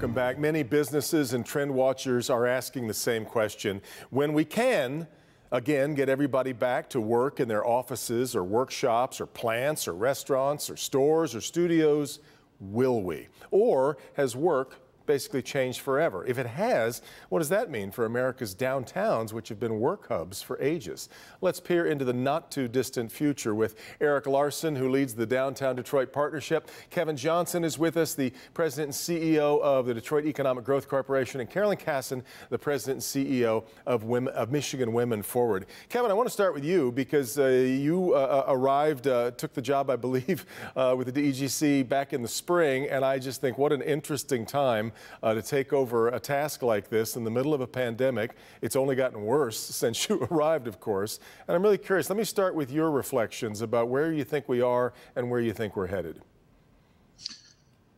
Welcome back. Many businesses and trend watchers are asking the same question. When we can, again, get everybody back to work in their offices or workshops or plants or restaurants or stores or studios, will we? Or has work basically changed forever? If it has, what does that mean for America's downtowns, which have been work hubs for ages? Let's peer into the not too distant future with Eric Larson, who leads the Downtown Detroit Partnership. Kevin Johnson is with us, the president and CEO of the Detroit Economic Growth Corporation, and Carolyn Casson, the president and CEO of Michigan Women Forward. Kevin, I want to start with you because you arrived, took the job, I believe, with the DEGC back in the spring, and I just think what an interesting time to take over a task like this in the middle of a pandemic. It's only gotten worse since you arrived, of course. And I'm really curious. Let me start with your reflections about where you think we are and where you think we're headed.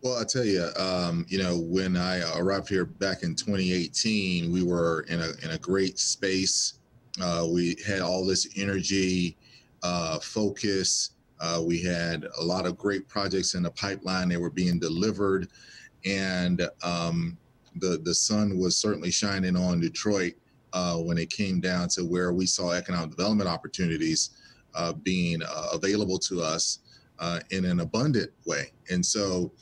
Well, I tell you, when I arrived here back in 2018, we were in a great space. We had all this energy, focus. We had a lot of great projects in the pipeline. They were being delivered. And the sun was certainly shining on Detroit when it came down to where we saw economic development opportunities being available to us in an abundant way. And so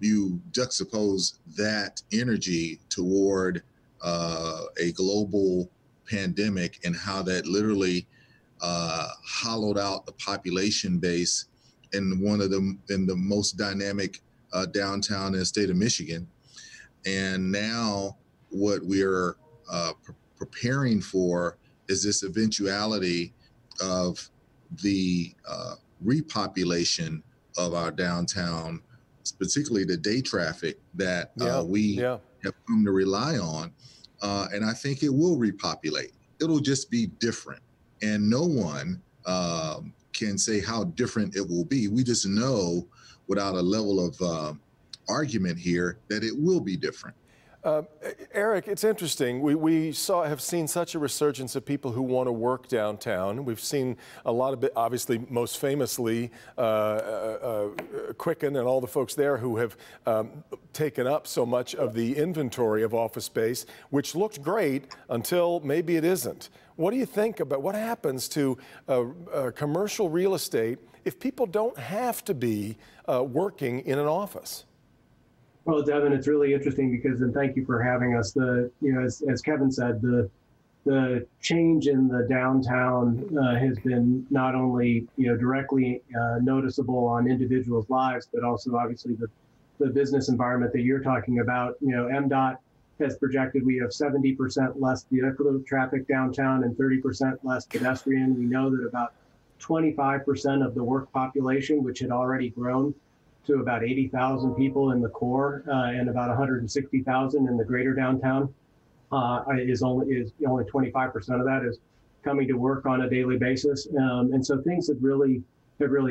you juxtapose that energy toward a global pandemic and how that literally hollowed out the population base in the most dynamic downtown in the state of Michigan. And now what we're preparing for is this eventuality of the repopulation of our downtown, particularly the day traffic that we have come to rely on. And I think it will repopulate. It'll just be different. And no one can say how different it will be. We just know without a level of argument here that it will be different. Eric, it's interesting. We have seen such a resurgence of people who want to work downtown. We've seen a lot of it, obviously, most famously, Quicken and all the folks there who have taken up so much of the inventory of office space, which looked great until maybe it isn't. What do you think about what happens to commercial real estate if people don't have to be working in an office? Well, Devin, it's really interesting because, and thank you for having us. As Kevin said, the change in the downtown has been not only directly noticeable on individuals' lives, but also obviously the business environment that you're talking about. MDOT has projected we have 70% less vehicle traffic downtown and 30% less pedestrian. We know that about 25% of the work population, which had already grown to about 80,000 people in the core and about 160,000 in the greater downtown, is only 25% of that is coming to work on a daily basis. And so things have really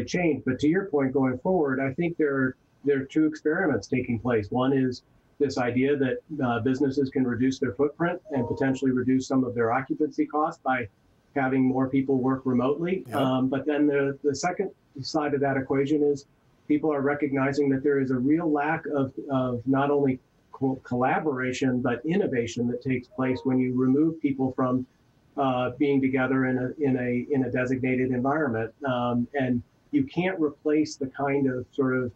changed. But to your point, going forward, I think there are two experiments taking place. One is this idea that businesses can reduce their footprint and potentially reduce some of their occupancy costs by having more people work remotely. Yep. But then the second side of that equation is people are recognizing that there is a real lack of not only collaboration, but innovation that takes place when you remove people from being together in a designated environment. And you can't replace the kind of sort of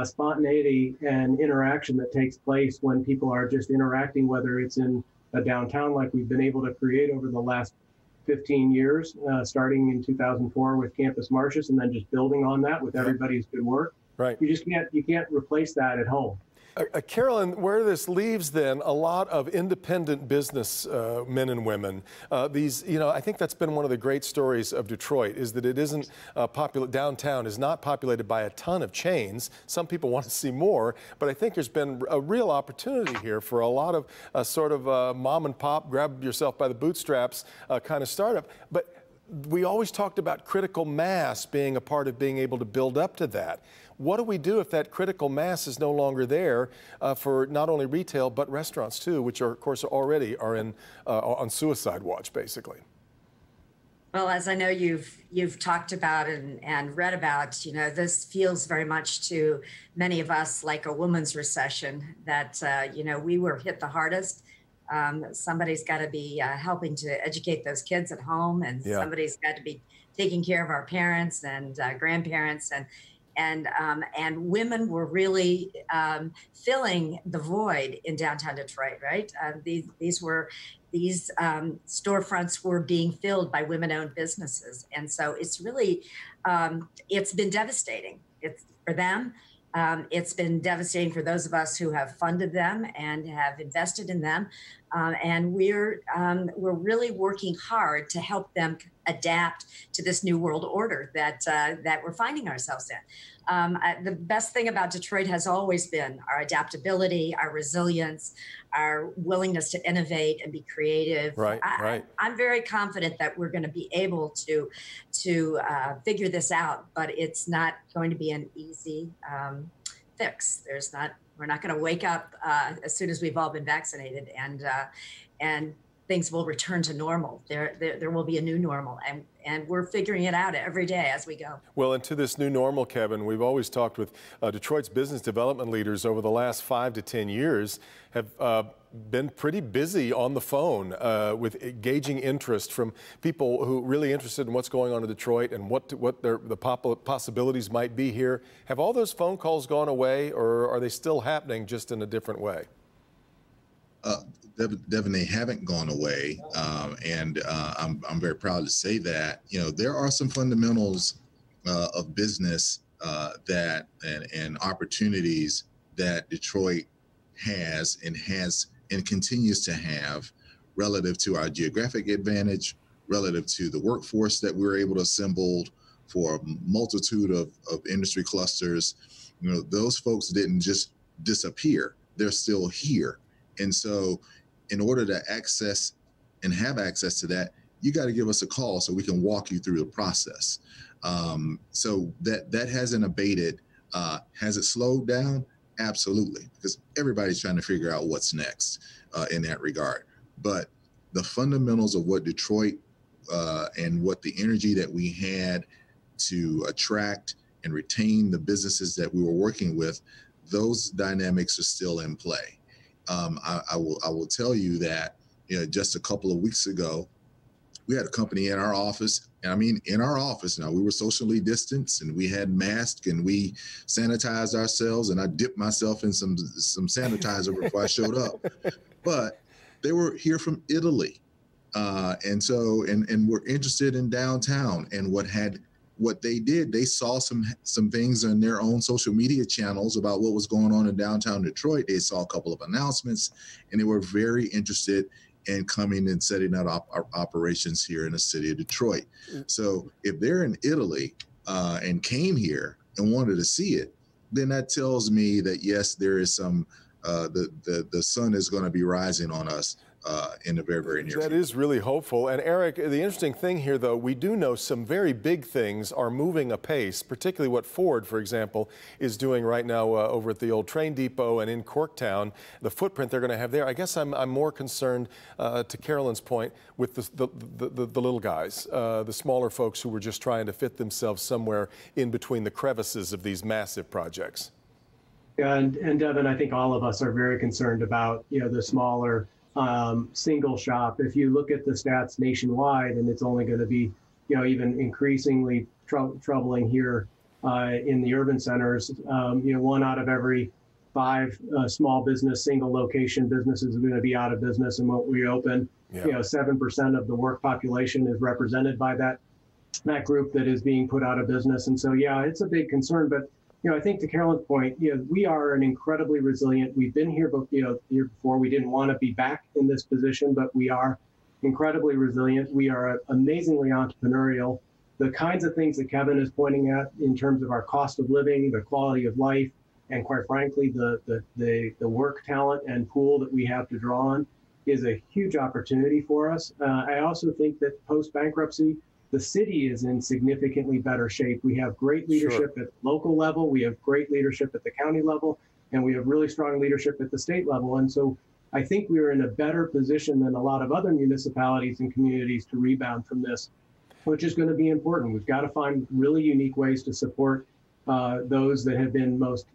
spontaneity and interaction that takes place when people are just interacting, whether it's in a downtown like we've been able to create over the last 15 years, starting in 2004 with Campus Martius, and then just building on that with everybody's good work. Right. You can't replace that at home. Carolyn, where this leaves then a lot of independent business men and women. I think that's been one of the great stories of Detroit is that it isn't downtown is not populated by a ton of chains. Some people want to see more, but I think there's been a real opportunity here for a lot of sort of mom and pop, grab yourself by the bootstraps kind of startup. But we always talked about critical mass being a part of being able to build up to that. What do we do if that critical mass is no longer there for not only retail but restaurants too, which are, of course, already are on suicide watch, basically? Well, as I know you've talked about and read about, this feels very much to many of us like a woman's recession. That we were hit the hardest. Somebody's got to be helping to educate those kids at home, and Yeah. somebody's got to be taking care of our parents and grandparents, and women were really filling the void in downtown Detroit, right? These storefronts were being filled by women-owned businesses, and so it's really it's been devastating. It's for them. It's been devastating for those of us who have funded them and have invested in them, and we're really working hard to help them adapt to this new world order that we're finding ourselves in. The best thing about Detroit has always been our adaptability, our resilience, our willingness to innovate and be creative. Right, right. I'm very confident that we're going to be able to figure this out, but it's not going to be an easy fix. We're not going to wake up as soon as we've all been vaccinated and things will return to normal. There will be a new normal, and we're figuring it out every day as we go. Well, and to this new normal, Kevin, we've always talked with Detroit's business development leaders over the last 5 to 10 years have been pretty busy on the phone with gauging interest from people who are really interested in what's going on in Detroit and what the possibilities might be here. Have all those phone calls gone away, or are they still happening just in a different way? Devin, they haven't gone away, and I'm very proud to say that. There are some fundamentals of business and opportunities that Detroit has and continues to have relative to our geographic advantage, relative to the workforce that we're able to assemble for a multitude of industry clusters. Those folks didn't just disappear. They're still here. And so in order to access and have access to that, you got to give us a call so we can walk you through the process. So that hasn't abated. Has it slowed down? Absolutely, because everybody's trying to figure out what's next in that regard. But the fundamentals of what Detroit and what the energy that we had to attract and retain the businesses that we were working with, those dynamics are still in play. I will tell you that just a couple of weeks ago, we had a company in our office, and I mean in our office. Now, we were socially distanced, and we had masks, and we sanitized ourselves, and I dipped myself in some sanitizer before I showed up. But they were here from Italy, and we're interested in downtown. And what they did, they saw some things on their own social media channels about what was going on in downtown Detroit. They saw a couple of announcements, and they were very interested in coming and setting up operations here in the city of Detroit. So if they're in Italy and came here and wanted to see it, then that tells me that yes, there is some the sun is going to be rising on us in the very, very near future. That is really hopeful. And Eric, the interesting thing here, though, we do know some very big things are moving apace, particularly what Ford, for example, is doing right now over at the old train depot and in Corktown, the footprint they're going to have there. I guess I'm more concerned, to Carolyn's point, with the little guys, the smaller folks who were just trying to fit themselves somewhere in between the crevices of these massive projects. Yeah, and Devin, I think all of us are very concerned about, the smaller single shop. If you look at the stats nationwide, and it's only going to be, even increasingly troubling here in the urban centers. 1 out of every 5 small business, single location businesses are going to be out of business and won't reopen. Yeah. 7% of the work population is represented by that group that is being put out of business. And so, yeah, it's a big concern. But I think to Carolyn's point, we are an incredibly resilient. We've been here, year before. We didn't want to be back in this position, but we are incredibly resilient. We are amazingly entrepreneurial. The kinds of things that Kevin is pointing at in terms of our cost of living, the quality of life, and quite frankly, the work talent and pool that we have to draw on is a huge opportunity for us. I also think that post-bankruptcy, the city is in significantly better shape. We have great leadership at the local level. We have great leadership at the county level, and we have really strong leadership at the state level. And so I think we are in a better position than a lot of other municipalities and communities to rebound from this. which is going to be important. We've got to find really unique ways to support those that have been most,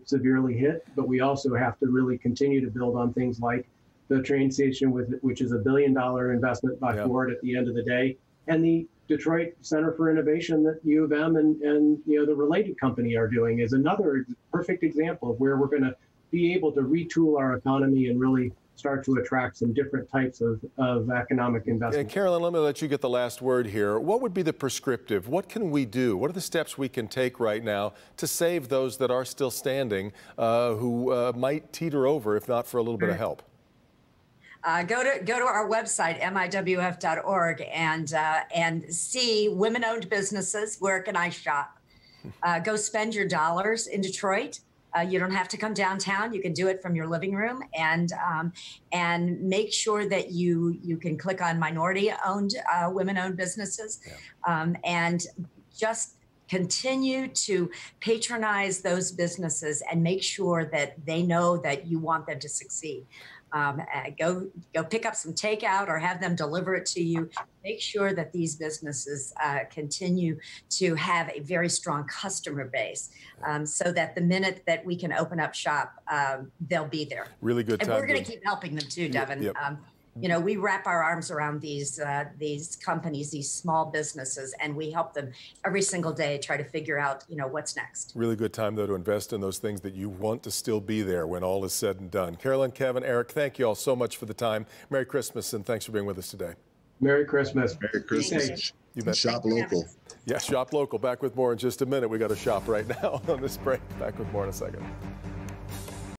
severely hit. But we also have to really continue to build on things like the train station, which is $1 billion investment by Ford at the end of the day, and the Detroit Center for Innovation that U of M and the related company are doing is another perfect example of where we're going to be able to retool our economy and really start to attract some different types of economic investment. And Carolyn, let me let you get the last word here. What would be the prescriptive? What can we do? What are the steps we can take right now to save those that are still standing who might teeter over if not for a little bit of help? Go to our website, miwf.org, and see women-owned businesses. Where can I shop? Go spend your dollars in Detroit. You don't have to come downtown. You can do it from your living room, and make sure that you can click on minority-owned, women-owned businesses, and just continue to patronize those businesses and make sure that they know that you want them to succeed. Go pick up some takeout or have them deliver it to you. Make sure that these businesses continue to have a very strong customer base, so that the minute that we can open up shop, they'll be there. Really good time. And we're going to keep helping them too, Devin. Yep. We wrap our arms around these companies, these small businesses, and we help them every single day try to figure out, what's next. Really good time, though, to invest in those things that you want to still be there when all is said and done. Carolyn, Kevin, Eric, thank you all so much for the time. Merry Christmas, and thanks for being with us today. Merry Christmas. Merry Christmas. You bet. Shop local. Yeah, shop local. Back with more in just a minute. We got to shop right now on this break. Back with more in a second.